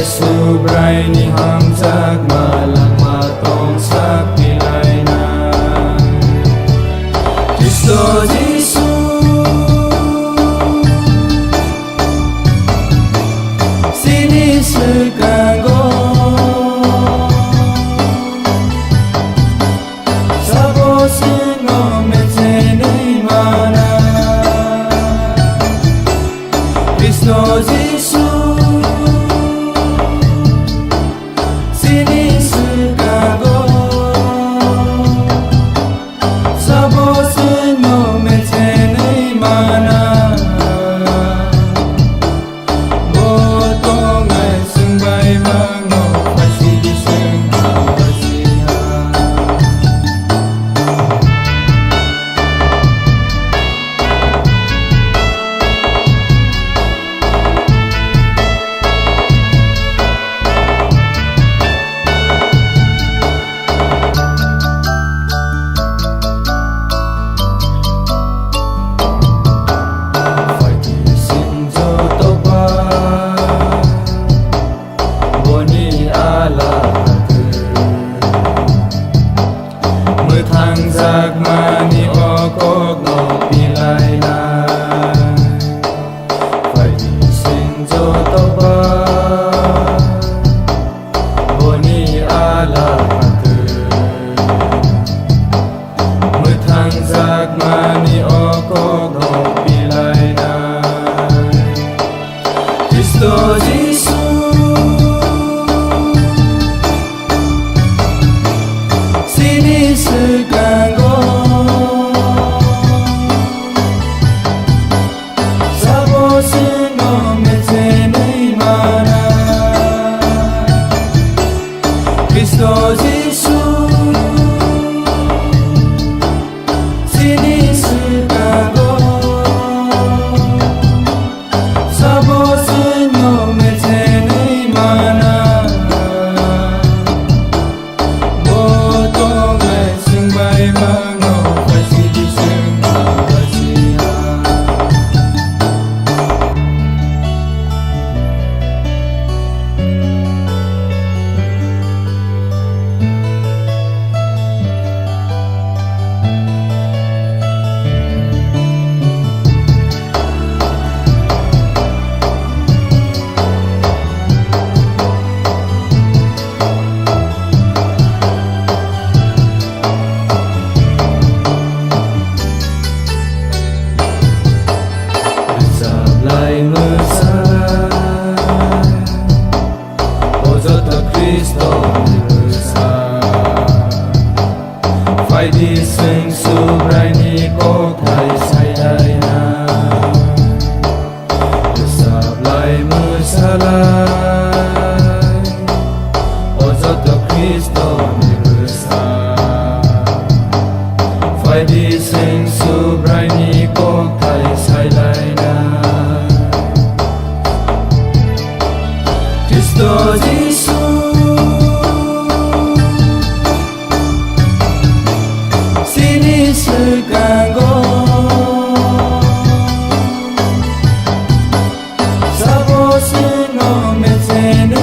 subray ni hamzak malang matong sa pilay na Kristo Jesus sinisirkan ko sa puso mo mensenay mana Kristo Jesus Mani okok no pilay na phải đi sinh cho tao ba boni ala từ mới thang giác mani okok no pilay na Kristo Jesus sinisirkan ko Kristo Jesus sinisirkan ko sa puso mo mensenay mana botong ay singbay mga kasilisang kasihan phải đi sinh subray ni có thầy say đây na sập lại mưa xa lại ô giọt tơ Cristo ni mưa xa phải đi sinh subray ni có thầy say đây na Kristo Jesus sinisirkan ko sa puso mo mensenay